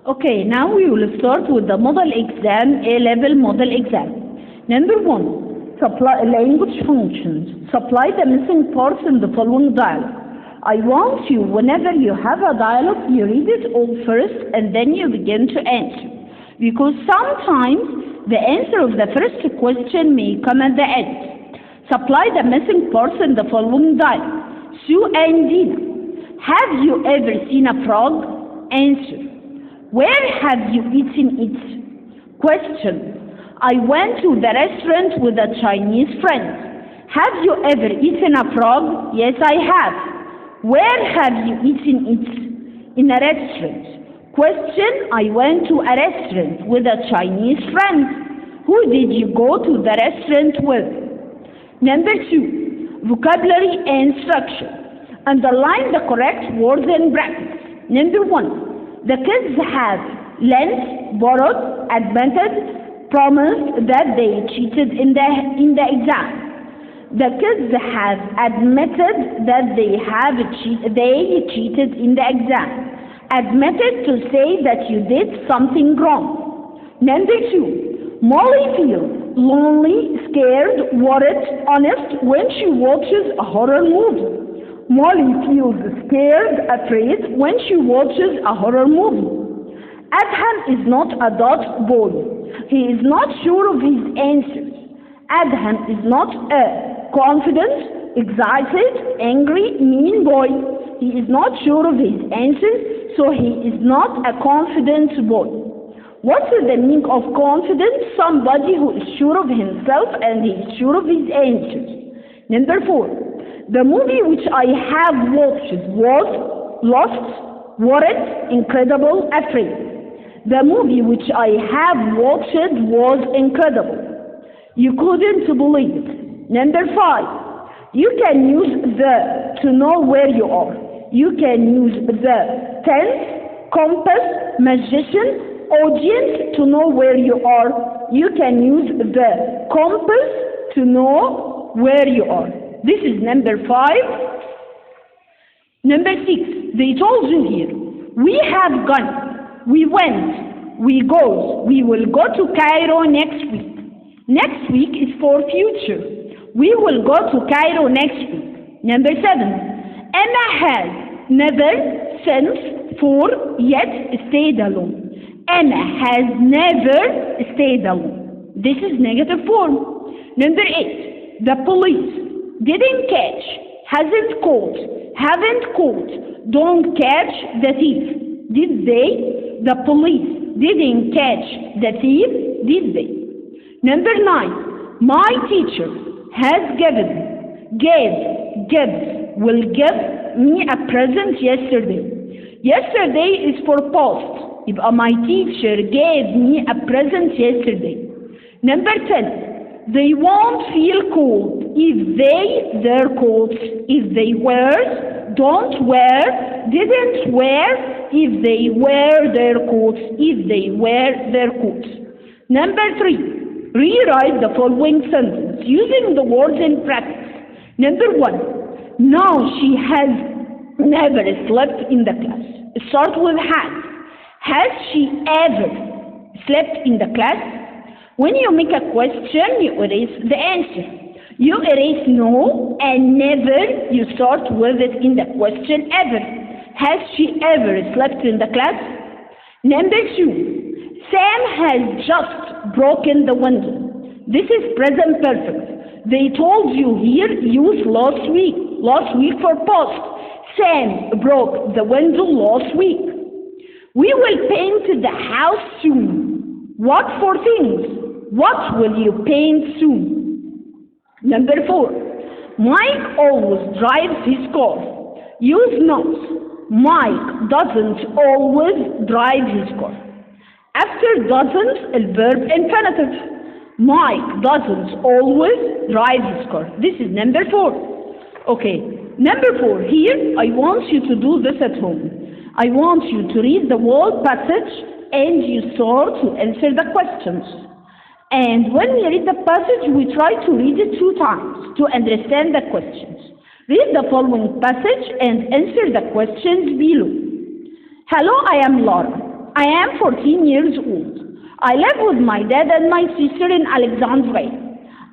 Okay, now we will start with the model exam, A-level model exam. Number one, supply language functions. Supply the missing parts in the following dialogue. I want you, whenever you have a dialogue, you read it all first and then you begin to answer. Because sometimes the answer of the first question may come at the end. Supply the missing parts in the following dialogue. Sue and Dina. Have you ever seen a frog? Answer. Where have you eaten it? Question. I went to the restaurant with a Chinese friend. Have you ever eaten a frog? Yes, I have. Where have you eaten it? In a restaurant. Question. I went to a restaurant with a Chinese friend. Who did you go to the restaurant with? Number two. Vocabulary and structure. Underline the correct words in brackets. Number one. The kids have lent, borrowed, admitted, promised that they cheated in the exam. The kids have admitted that they cheated in the exam. Admitted to say that you did something wrong. Number two, Molly feels lonely, scared, worried, honest when she watches a horror movie. Molly feels scared, afraid when she watches a horror movie. Adham is not a dot boy. He is not sure of his answers. Adham is not a confident, excited, angry, mean boy. He is not sure of his answers, so he is not a confident boy. What is the meaning of confident? Somebody who is sure of himself and he is sure of his answers. Number four. The movie which I have watched was Lost, Worried, Incredible, Afraid. The movie which I have watched was incredible. You couldn't believe it. Number five. You can use the to know where you are. You can use the tense, compass, magician, audience to know where you are. You can use the compass to know where you are. This is number five. Number six, they told you here. We have gone, we went, we go, we will go to Cairo next week. Next week is for future. We will go to Cairo next week. Number seven, Emma has never, since, for, yet stayed alone. Emma has never stayed alone. This is negative form. Number eight, the police. Didn't catch, hasn't caught, haven't caught, don't catch the thief. Did they? The police didn't catch the thief, did they? Number nine, my teacher has gives, will give me a present yesterday. Yesterday is for past. يبقى my teacher gave me a present yesterday. Number 10, they won't feel cold if their coats, if they wear, don't wear, didn't wear, if they wear their coats, if they wear their coats. Number 3, rewrite the following sentence using the words in practice. Number 1, no, she has never slept in the class. Start with has. Has she ever slept in the class? When you make a question, you erase the answer. You erase no and never, you start with it in the question ever. Has she ever slept in the class? Number 2, Sam has just broken the window. This is present perfect. They told you here, use last week. Last week for past. Sam broke the window last week. We will paint the house soon. What for things? What will you paint soon? Number 4, Mike always drives his car. Use not. Mike doesn't always drive his car. After doesn't, a verb infinitive. Mike doesn't always drive his car. This is number 4. Okay, number 4. Here, I want you to do this at home. I want you to read the whole passage and you start to answer the questions. And when we read the passage, we try to read it 2 times to understand the questions. Read the following passage and answer the questions below. Hello, I am Laura. I am 14 years old. I live with my dad and my sister in Alexandria.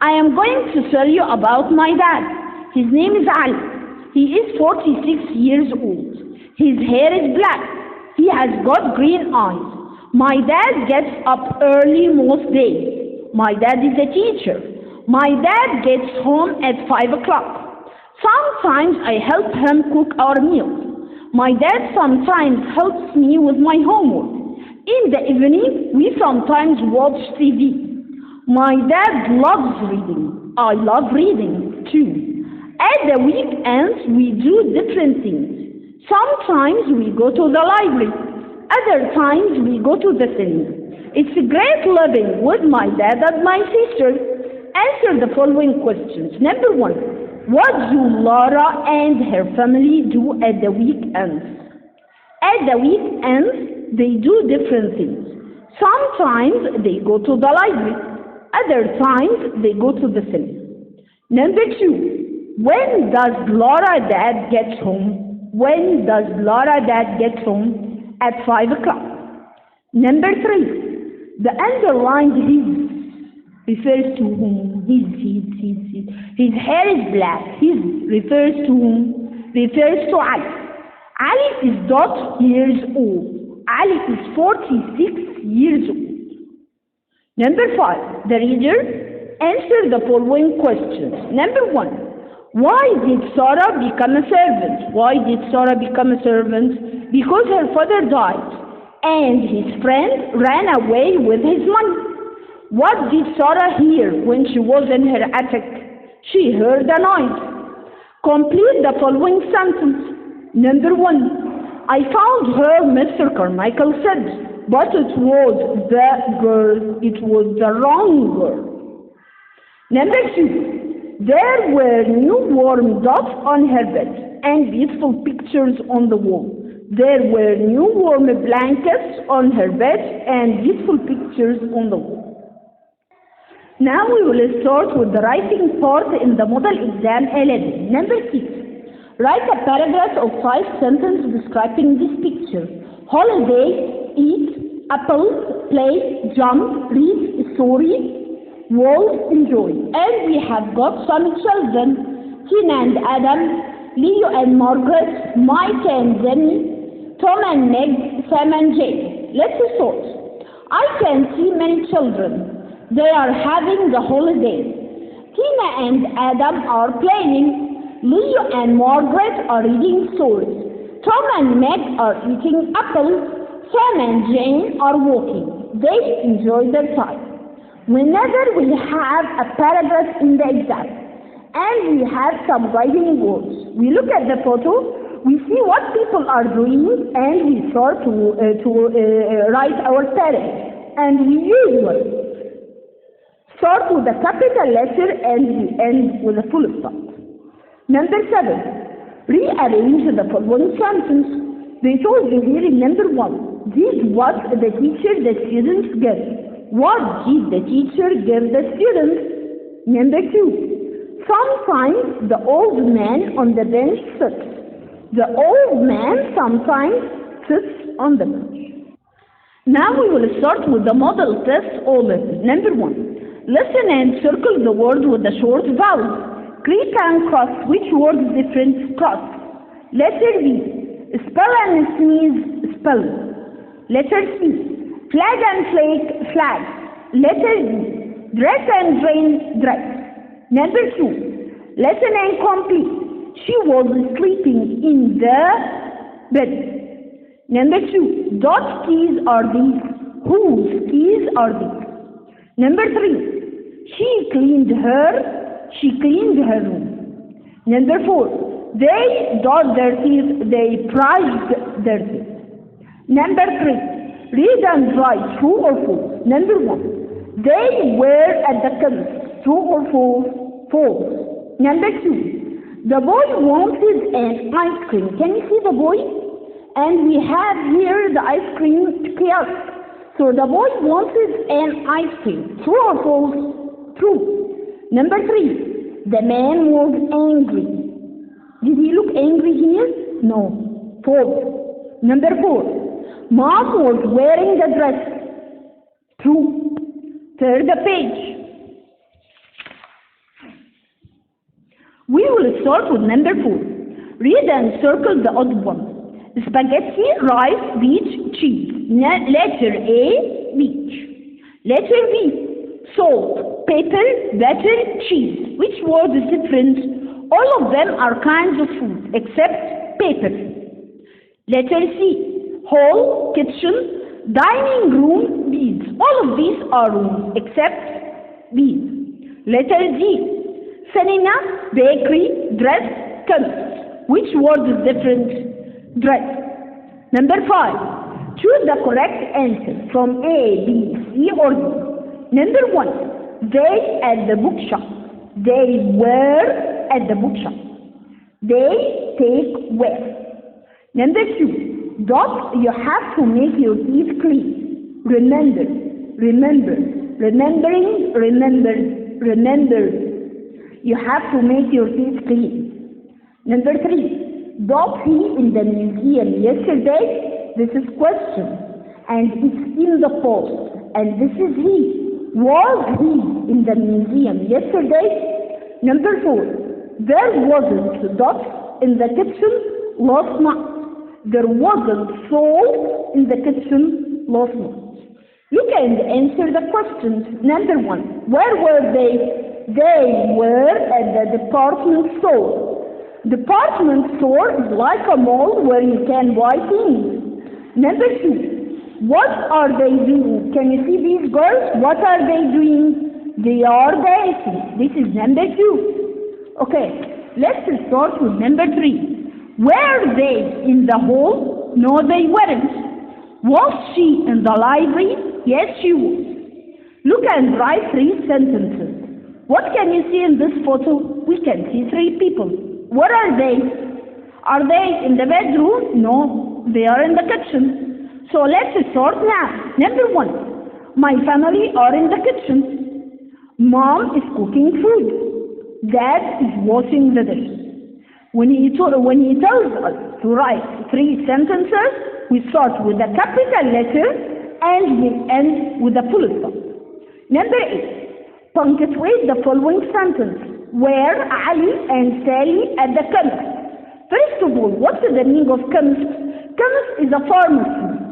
I am going to tell you about my dad. His name is Ali. He is 46 years old. His hair is black. He has got green eyes. My dad gets up early most days. My dad is a teacher. My dad gets home at 5 o'clock. Sometimes I help him cook our meals. My dad sometimes helps me with my homework. In the evening, we sometimes watch TV. My dad loves reading. I love reading too. At the weekends, we do different things. Sometimes we go to the library. Other times we go to the cinema. It's great living with my dad and my sister. Answer the following questions. Number 1. What do Laura and her family do at the weekends? At the weekends, they do different things. Sometimes they go to the library. Other times they go to the cinema. Number 2. When does Laura dad get home? When does Laura dad get home? At 5 o'clock. Number 3. The underlined his refers to whom? His hair is black. His refers to whom? Refers to Ali. Ali is not years old. Ali is 46 years old. Number 5. The reader answer the following questions. Number 1. Why did Sarah become a servant? Why did Sarah become a servant? Because her father died and his friend ran away with his money. What did Sarah hear when she was in her attic? She heard a noise. Complete the following sentence. Number 1. I found her, Mr. Carmichael said. But it was the girl, it was the wrong girl. Number 2, there were new warm dots on her bed and beautiful pictures on the wall. There were new warm blankets on her bed and beautiful pictures on the wall. Now we will start with the writing part in the model exam 11. Number 6, write a paragraph of 5 sentences describing this picture. Holiday, eat, apples, play, jump, read, story, world, enjoy. And we have got some children, Tina and Adam, Leo and Margaret, Mike and Jenny, Tom and Meg, Sam and Jane. Let's start. I can see many children. They are having the holiday. Tina and Adam are playing. Leo and Margaret are reading stories. Tom and Meg are eating apples. Sam and Jane are walking. They enjoy their time. Whenever we have a paragraph in the exam and we have some writing words, we look at the photo, we see what people are doing, and we start to write our paragraph. And we usually start with a capital letter and we end with a full stop. Number 7, rearrange the following sentence. They told you here in number 1, did what the teacher the students give. What did the teacher give the students? Number 2, sometimes the old man on the bench sits. The old man sometimes sits on the bench. Now we will start with the model test order. Number 1, listen and circle the word with the short vowels. Creek and cross. Which word is different? Cross. Letter B, spell and sneeze, spell. Letter C, flag and flake, flag. Letter D, dress and drain, dress. Number 2, lesson and complete. She was sleeping in the bed. Number 2, Dot's keys are these. Whose keys are these? Number 3, she cleaned her room. Number 4, they dot their teeth, they brushed their teeth. Number 3, read and write, true or false. Number 1, they were at the chemist, true or false? False. Number 2, the boy wanted an ice cream. Can you see the boy? And we have here the ice cream kiosk. So the boy wanted an ice cream. True or false? True. Number 3, the man was angry. Did he look angry here? No. False. Number 4, Mom was wearing a dress. True. Third page. We will start with number 4. Read and circle the odd one. Spaghetti, rice, beach, cheese. Letter A, beach. Letter B, salt, pepper, butter, cheese. Which word is different? All of them are kinds of food except pepper. Letter C, hall, kitchen, dining room, beads. All of these are rooms except beads. Letter D, cinema, bakery, dress, chemist. Which word is different? Dress. Number 5. Choose the correct answer from A, B, C, or D. Number 1. They at the bookshop. They were at the bookshop. They take were. Number 2. Dot, you have to make your teeth clean. Remember, remember, remembering, remember, remember. You have to make your teeth clean. Number 3, did he in the museum yesterday? This is question, and it's in the past, and this is he. Was he in the museum yesterday? Number 4, there wasn't dot in the kitchen last night. There wasn't salt in the kitchen last night. You can answer the questions. Number 1, where were they? They were at the department store. Department store is like a mall where you can buy things. Number 2, what are they doing? Can you see these girls? What are they doing? They are dancing. This is number 2. Okay, let's start with number 3. Were they in the hall? No, they weren't. Was she in the library? Yes, she was. Look and write 3 sentences. What can you see in this photo? We can see 3 people. Where are they? Are they in the bedroom? No, they are in the kitchen. So let's start now. Number 1, my family are in the kitchen. Mom is cooking food. Dad is washing the dishes. When he tells us to write 3 sentences, we start with a capital letter and we end with a full stop. Number 8, punctuate the following sentence. Where Ali and Sally at the chemist. First of all, what's the meaning of chemist? Chemist is a pharmacy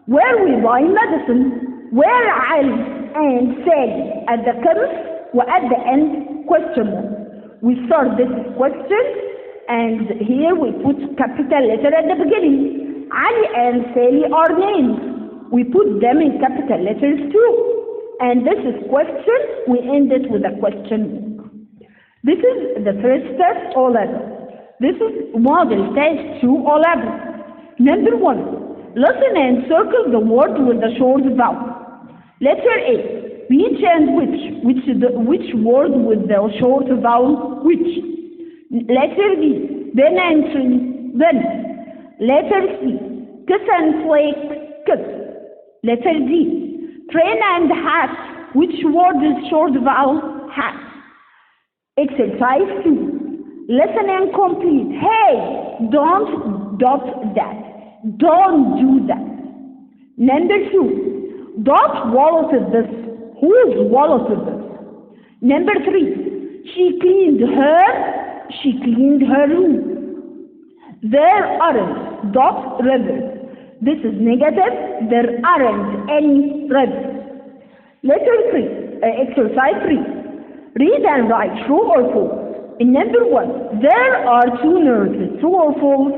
where we buy medicine. Where Ali and Sally at the chemist, or at the end, question mark. We start this question and here we put capital letter at the beginning. Ali and Sally are names. We put them in capital letters too. And this is question, we end it with a question. This is the first test, O level. This is model test 2, O level. Number 1, listen and circle the word with the short vowel. Letter A, which and which word with the short vowel, which? Letter B, then and tree, then. Letter C, kiss and flake, kiss. Letter D, train and hat, which word is short vowel, hat. Exercise 2. Listen and complete. Hey, don't dot that. Don't do that. Number 2. Dot wallet is this. Whose wallet is this? Number 3. She cleaned her room. There aren't dot rivers. This is negative. There aren't any rivers. Exercise 3. Read and write true or false. In number 1, there are 2 nurses. True or false?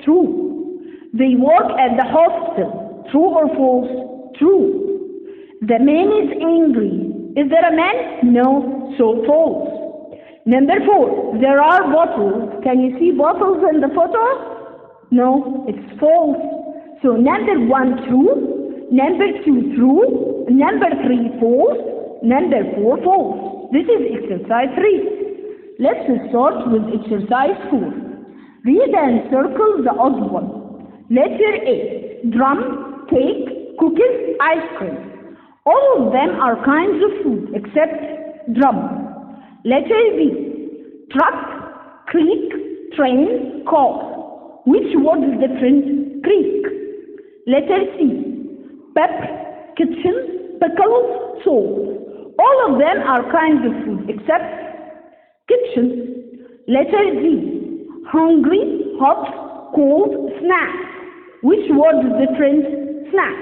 True. They work at the hospital. True or false? True. The man is angry. Is there a man? No, so false. Number 4, there are bottles. Can you see bottles in the photo? No, it's false. So number 1, true. Number 2, true. Number 3, false. Number 4, false. This is exercise 3. Let's start with exercise 4. Read and circle the odd one. Letter A, drum, cake, cookies, ice cream. All of them are kinds of food except drum. Letter B, truck, creek, train, car. Which word is different? Creek. Letter C. Pepper, kitchen, pickles, salt. All of them are kinds of food except kitchen. Letter D. Hungry, hot, cold, snack. Which word is different? Snack.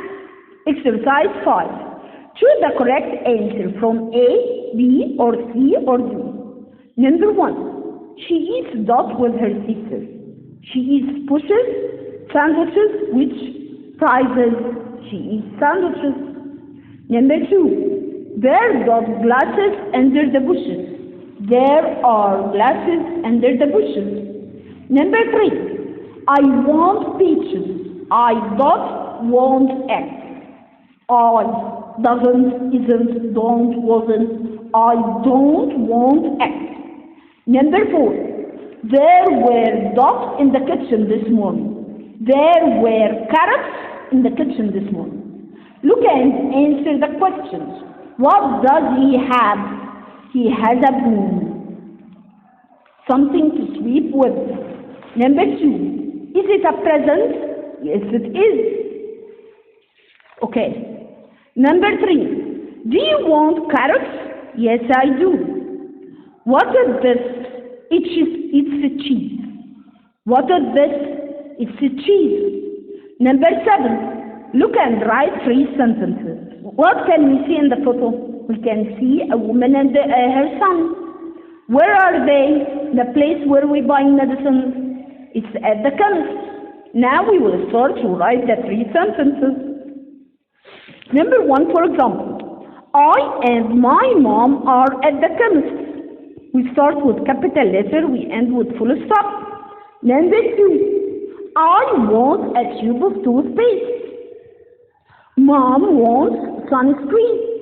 Exercise 5. Choose the correct answer from A, B, or C, or D. Number 1. She eats dot with her sister. She eats pushes, sandwiches, which prizes? She eats sandwiches. Number 2. There are glasses under the bushes. There are glasses under the bushes. Number 3. I want peaches. I don't want eggs. I doesn't, isn't, don't, wasn't. I don't want eggs. Number 4. There were dogs in the kitchen this morning. There were carrots in the kitchen this morning. Look and answer the questions. What does he have? He has a broom. Something to sweep with. Number 2. Is it a present? Yes, it is. Okay. Number 3. Do you want carrots? Yes, I do. What is this? It's a cheese. What is this? It's a cheese. Number 7. Look and write 3 sentences. What can we see in the photo? We can see a woman and her son. Where are they? The place where we buy medicines. It's at the chemist. Now we will start to write the 3 sentences. Number 1, for example, I and my mom are at the chemist. We start with capital letter, we end with full stop. Number 2, I want a tube of toothpaste. Mom wants sunscreen.